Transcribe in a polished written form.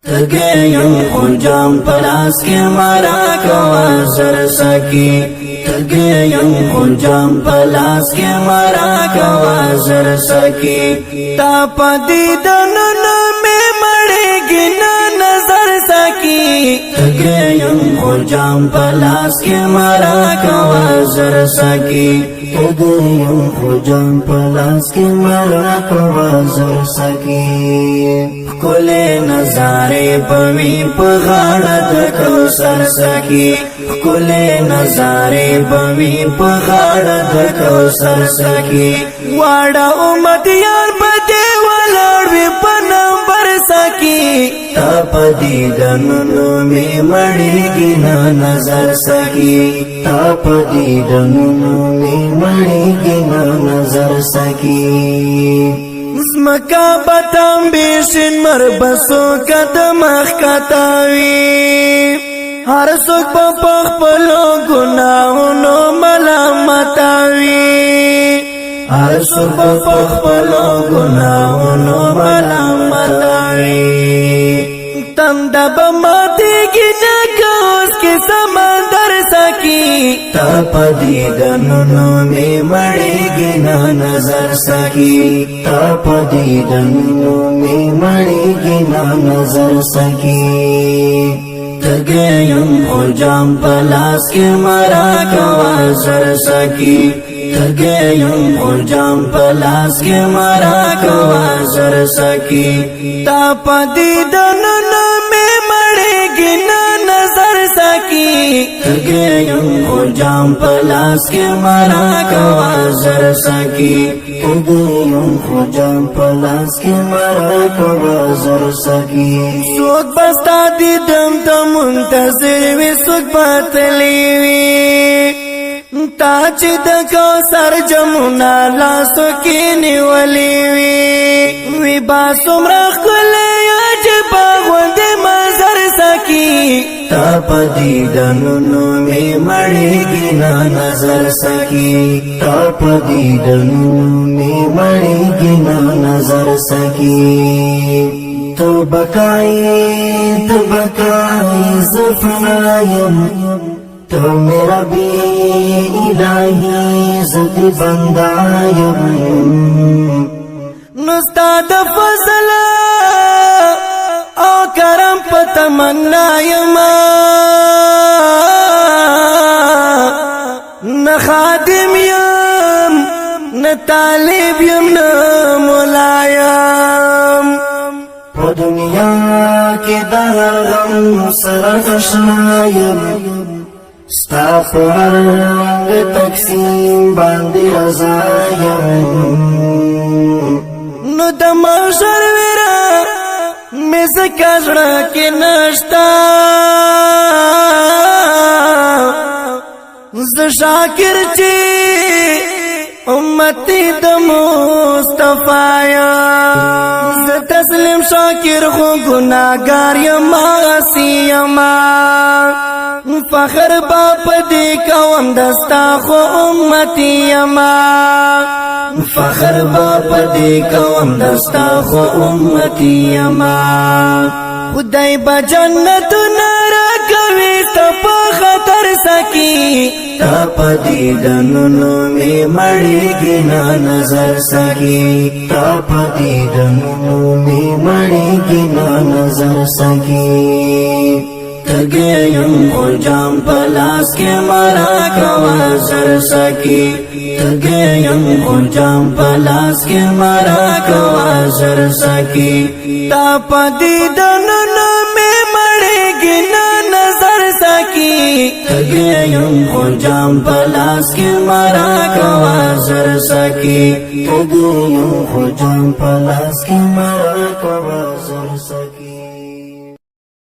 تگیم خجام پلاس کے مارا کوا زر سکی تگیم خجام پلاس کے مارا کوا زر سکی تا پدیدنو میں مڑے گنا نظر سکی تگیم خجام پلاس کے مارا کوا زر سکی تگیم خجام پلاس کے مارا کوا زر سکی کولے نظارے پوی پغاڑا د کوثر سکی کولے نظارے پوی پغاڑا د کوثر سکی واڑا امتیان پتے ولڑ وی پنمبر سکی تا پدیدنو میں مڑی گنا نظر سکی تا پدیدنو میں مڑی گنا نظر سکی زمکا بطم بیشن مربسو کدم اخکتاوی ہر سوک پا پخ پلو گناہونو ملامتاوی ہر سوک پا پخ پلو گناہونو ملامتاوی تم دب ماتی کی جگوز کی سمندر سکی تا پدیدنو میں مڑی گنا نظر سکی تا پدیدنو میں مڑی گنا نظر سکی تگیم خجام پلاس کے مرا کوا زر سکی تگیم خجام پلاس کے مرا کوا زر سکی تا پدیدنو میں مڑے گنا نظر سکی تگیم خجام پلاس کے مرا کوا زر سکی تگیم خجام پلاس کے مرا کوا زر سکی سوک بستا دیدم تا منتظر وی سوک باتلی وی تا چی دا کوثر جمونا لاسو کی نیولی وی باسو مرخ کلی عجبا غند مزر سکی تا پدیدنو میں مڑی گنا نظر سکی تا پدیدنو میں مڑی گنا نظر سکی تو بکائی زفنایم تو میرا بھی الہی زد بندایم نستاد فضل او کرم پتمنایم نخادم یم نطالب یم نمولایم پا دنیا کی در غم سرخشنایم ستا پر رنگ تقسیم باندی رضایم نو د محشر ویرا مز کژړه کې نشتا ز شاکر چې امتی د مصطفی ز تسلیم شاکر خو ګناګار یم عاصی فخر باپ دی کوم دستا خو امتی یما فخر باپ دی کوم دستا خو امتی یما خدای با جنت نارا کوي تپ خطر سکی تپ دیدنو میں مڑی گنا نظر سکی تپ دیدنو میں مڑی گنا نظر سکی تگیم خجام پلاس کے مرا کوا زر سکی تگیم خجام پلاس کے مرا کوا زر سکی تا پدیدنو میں مڑے گنا نظر سکی تگیم خجام پلاس کے مرا کوا زر سکی تگیم خجام پلاس کے مرا کوا زر سکی